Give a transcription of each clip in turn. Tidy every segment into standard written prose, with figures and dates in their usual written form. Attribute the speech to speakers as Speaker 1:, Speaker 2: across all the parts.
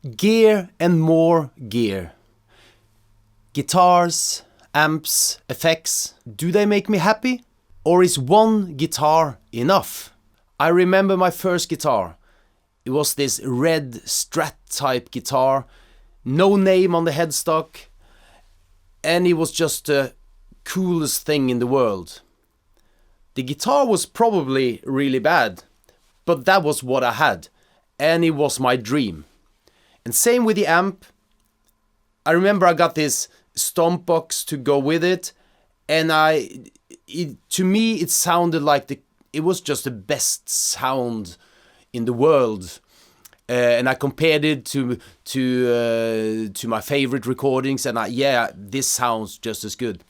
Speaker 1: Gear and more gear. Guitars, amps, effects, do they make me happy? Or is one guitar enough? I remember my first guitar. It was this red Strat type guitar, no name on the headstock, and it was just the coolest thing in the world. The guitar was probably really bad, but that was what I had, and it was my dream. And same with the amp. I remember I got this stomp box to go with it, and to me it sounded like it was just the best sound in the world. And I compared it to my favorite recordings, and this sounds just as good.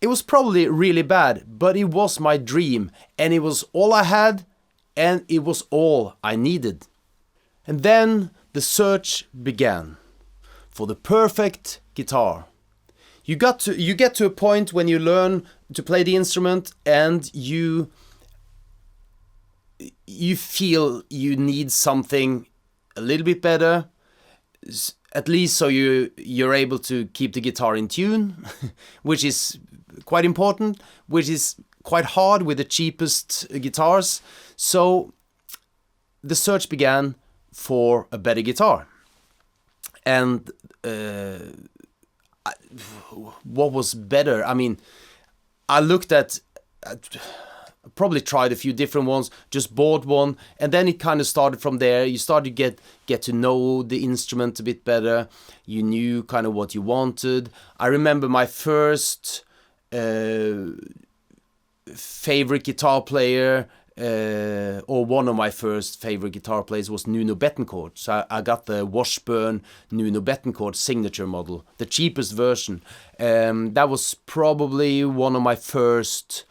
Speaker 1: It was probably really bad, but it was my dream, and it was all I had, and it was all I needed. And then the search began for the perfect guitar. You get to a point when you learn to play the instrument, and you feel you need something a little bit better, at least so you're able to keep the guitar in tune, which is quite important, which is quite hard with the cheapest guitars. So the search began for a better guitar. And what was better? I mean, I looked at probably tried a few different ones, just bought one, and then it kind of started from there. You started to get to know the instrument a bit better. You knew kind of what you wanted. I remember my first favorite guitar player, or one of my first favorite guitar players, was Nuno Bettencourt. So I got the Washburn Nuno Bettencourt signature model, the cheapest version. That was probably one of my first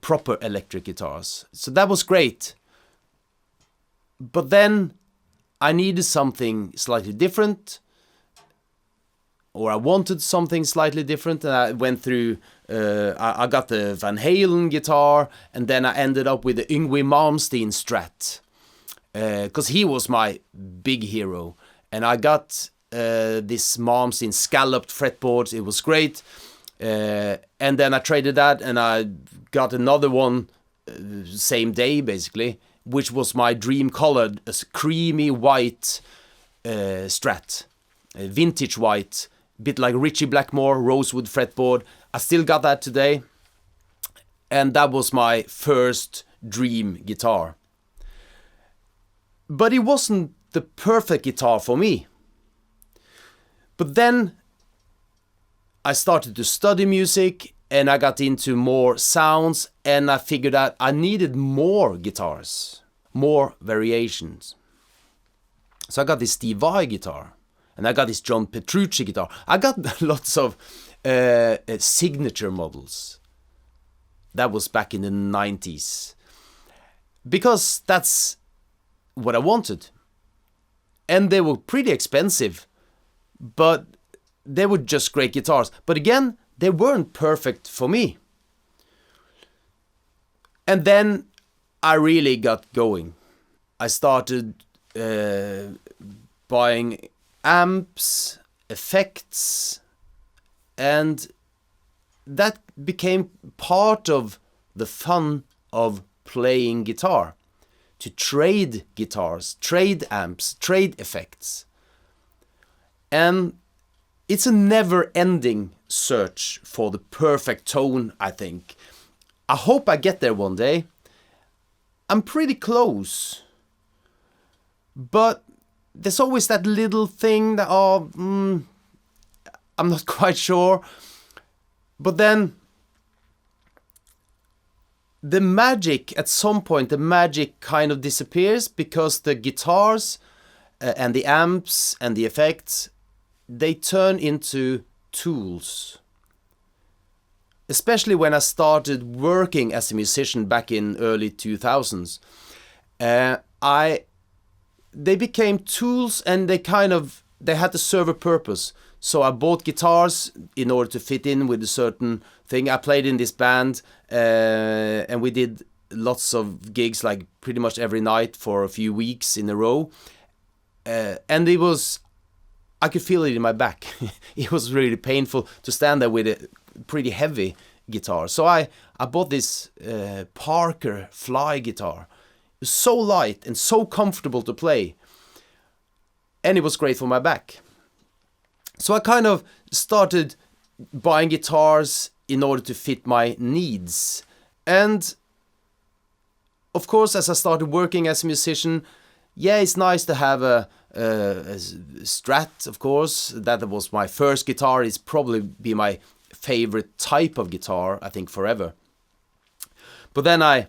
Speaker 1: proper electric guitars. So that was great. But then I needed something slightly different, or I wanted something slightly different, and I went through, I got the Van Halen guitar, and then I ended up with the Yngwie Malmsteen Strat, because he was my big hero. And I got this Malmsteen scalloped fretboards. It was great. And then I traded that, and I got another one same day, basically, which was my dream color, a creamy white Strat, a vintage white, bit like Ritchie Blackmore rosewood fretboard. I still got that today, and that was my first dream guitar. But it wasn't the perfect guitar for me. But then I started to study music, and I got into more sounds, and I figured out I needed more guitars, more variations. So I got this Steve Vai guitar, and I got this John Petrucci guitar. I got lots of signature models. That was back in the 90s. Because that's what I wanted. And they were pretty expensive, but they were just great guitars. But again, they weren't perfect for me. And then I really got going. I started buying amps, effects, and that became part of the fun of playing guitar. To trade guitars, trade amps, trade effects. And it's a never-ending search for the perfect tone, I think. I hope I get there one day. I'm pretty close. But there's always that little thing that, I'm not quite sure. But then the magic, at some point, the magic kind of disappears, because the guitars and the amps and the effects, they turn into tools. Especially when I started working as a musician back in early 2000s. They became tools, and they had to serve a purpose. So I bought guitars in order to fit in with a certain thing. I played in this band, and we did lots of gigs, like pretty much every night for a few weeks in a row. And I could feel it in my back. It was really painful to stand there with a pretty heavy guitar. So I bought this Parker Fly guitar. It was so light and so comfortable to play. And it was great for my back. So I kind of started buying guitars in order to fit my needs. And of course, as I started working as a musician, yeah, it's nice to have a Strat, of course. That was my first guitar. It's probably be my favorite type of guitar, I think, forever. But then I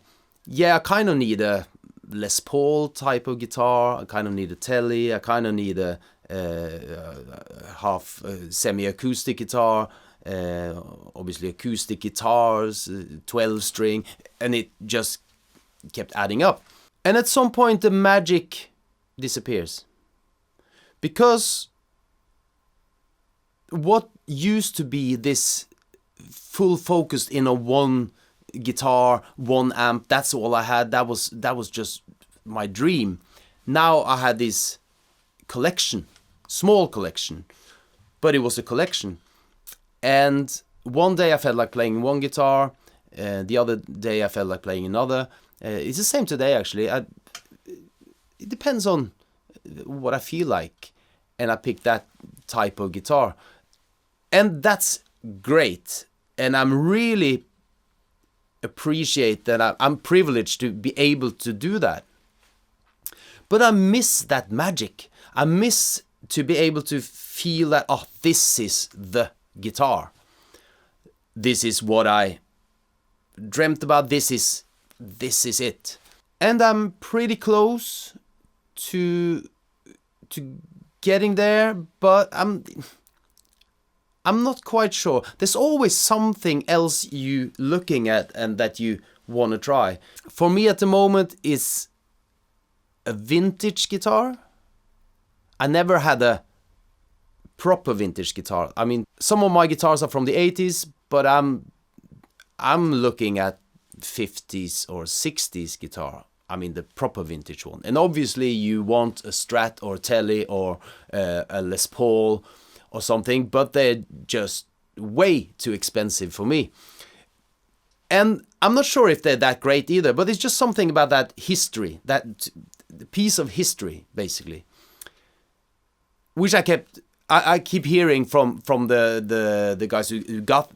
Speaker 1: kind of need a Les Paul type of guitar. I kind of need a Tele. I kind of need a half semi-acoustic guitar. Obviously acoustic guitars, 12 string, and it just kept adding up. And at some point the magic disappears. Because what used to be this full focused in a one guitar, one amp, that's all I had, that was just my dream. Now I had this collection, small collection, but it was a collection. And one day I felt like playing one guitar, the other day I felt like playing another. It's the same today, actually. It depends on what I feel like, and I pick that type of guitar. And that's great. And I'm really appreciate that I'm privileged to be able to do that. But I miss that magic. I miss to be able to feel that, oh, this is the guitar. This is what I dreamt about. This is it. And I'm pretty close to getting there, but I'm not quite sure. There's always something else you looking at and that you want to try. For me at the moment is a vintage guitar. I never had a proper vintage guitar. I mean, some of my guitars are from the 80s, but I'm looking at 50s or 60s guitar. I mean, the proper vintage one. And obviously you want a Strat or a Tele or a Les Paul or something, but they're just way too expensive for me. And I'm not sure if they're that great either, but it's just something about that history, that piece of history, basically, which I keep hearing from the guys who got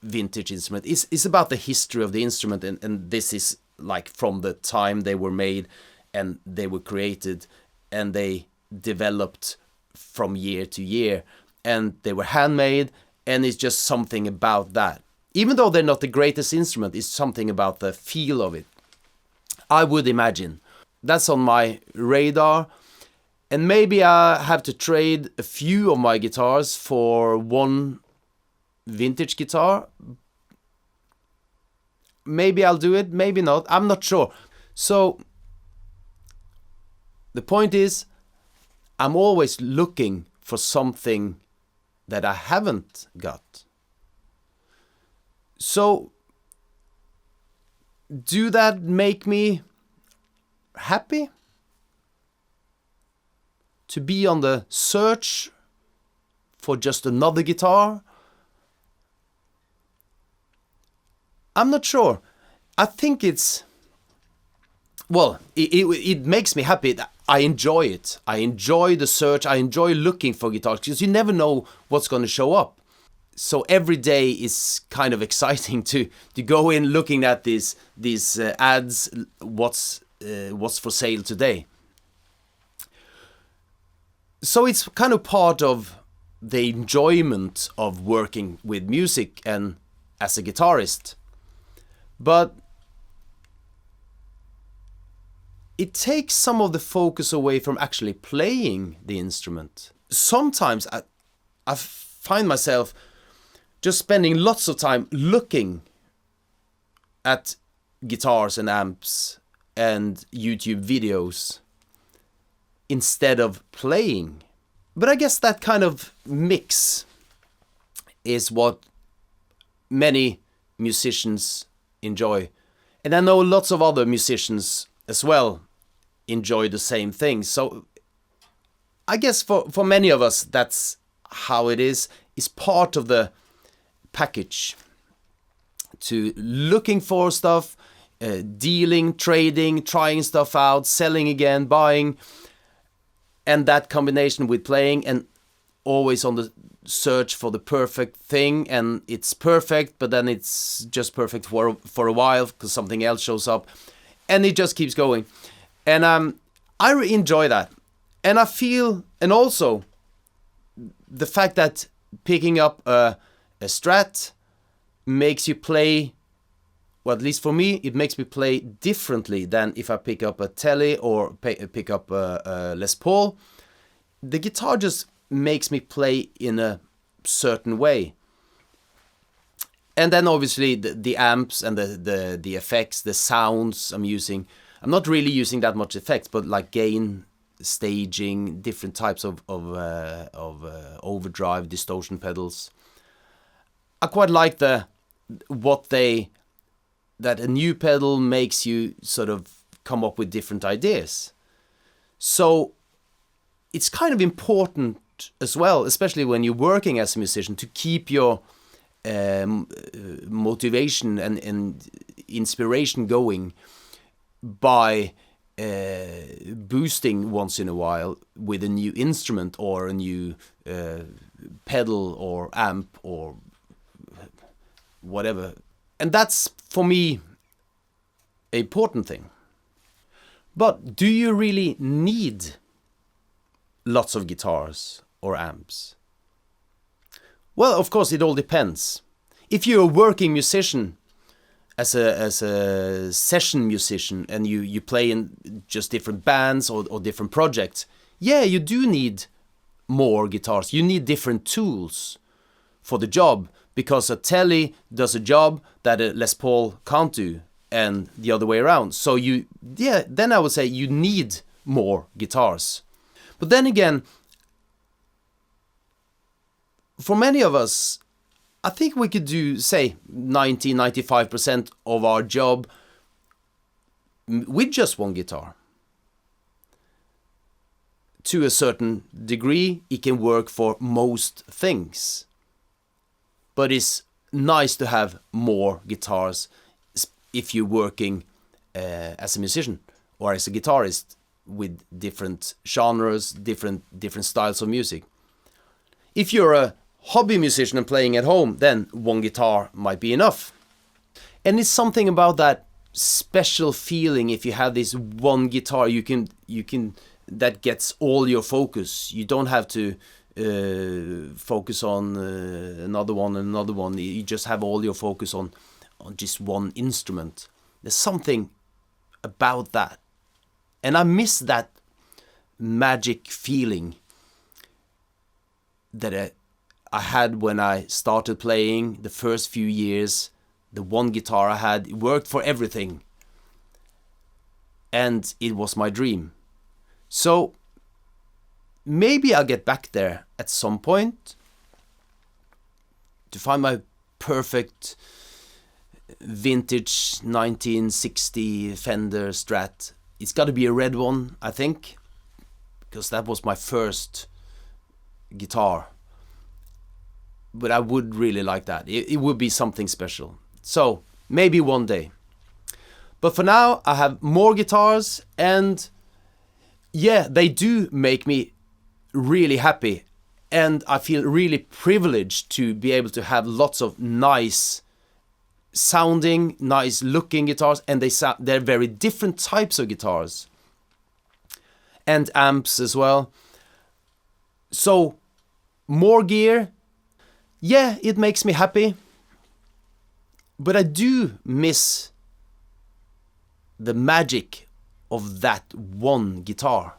Speaker 1: vintage instrument. It's about the history of the instrument, and this is like from the time they were made and they were created, and they developed from year to year, and they were handmade, and it's just something about that. Even though they're not the greatest instrument, it's something about the feel of it, I would imagine. That's on my radar. And maybe I have to trade a few of my guitars for one vintage guitar. Maybe I'll do it, maybe not. I'm not sure. So the point is, I'm always looking for something that I haven't got. So do that make me happy? To be on the search for just another guitar? I'm not sure. I think it's... Well, it makes me happy. I enjoy it. I enjoy the search. I enjoy looking for guitars because you never know what's going to show up. So every day is kind of exciting to go in looking at these ads. What's for sale today? So it's kind of part of the enjoyment of working with music and as a guitarist. But it takes some of the focus away from actually playing the instrument. Sometimes I find myself just spending lots of time looking at guitars and amps and YouTube videos instead of playing. But I guess that kind of mix is what many musicians enjoy. And I know lots of other musicians as well enjoy the same thing. So I guess for many of us, that's how it is. It's part of the package to looking for stuff, dealing, trading, trying stuff out, selling again, buying, and that combination with playing and always on the search for the perfect thing, and it's perfect, but then it's just perfect for a while because something else shows up, and it just keeps going. And I enjoy that, and I feel, and also the fact that picking up a Strat makes you play, well, at least for me, it makes me play differently than if I pick up a Tele or pick up a Les Paul. The guitar just makes me play in a certain way. And then obviously the amps and the effects, the sounds I'm using. I'm not really using that much effects, but like gain, staging, different types of overdrive, distortion pedals. I quite like that a new pedal makes you sort of come up with different ideas. So it's kind of important as well, especially when you're working as a musician, to keep your motivation and inspiration going by boosting once in a while with a new instrument or a new pedal or amp or whatever. And that's, for me, an important thing. But do you really need lots of guitars or amps? Well, of course, it all depends. If you're a working musician, as a session musician, and you play in just different bands or different projects, yeah, you do need more guitars. You need different tools for the job, because a Tele does a job that a Les Paul can't do, and the other way around. So then I would say you need more guitars. But then again, for many of us, I think we could do, say, 90-95% of our job with just one guitar. To a certain degree, it can work for most things. But it's nice to have more guitars if you're working as a musician or as a guitarist with different genres, different styles of music. If you're a hobby musician and playing at home, then one guitar might be enough. And it's something about that special feeling if you have this one guitar, you can that gets all your focus. You don't have to focus on another one. You just have all your focus on just one instrument. There's something about that, and I miss that magic feeling that I had when I started playing. The first few years, the one guitar I had, it worked for everything, and it was my dream. So maybe I'll get back there at some point to find my perfect vintage 1960 Fender Strat. It's got to be a red one, I think, because that was my first guitar. But I would really like that. It would be something special. So maybe one day. But for now, I have more guitars, and yeah, they do make me really happy, and I feel really privileged to be able to have lots of nice sounding, nice looking guitars, and they're very different types of guitars and amps as well. So more gear, yeah, it makes me happy, but I do miss the magic of that one guitar.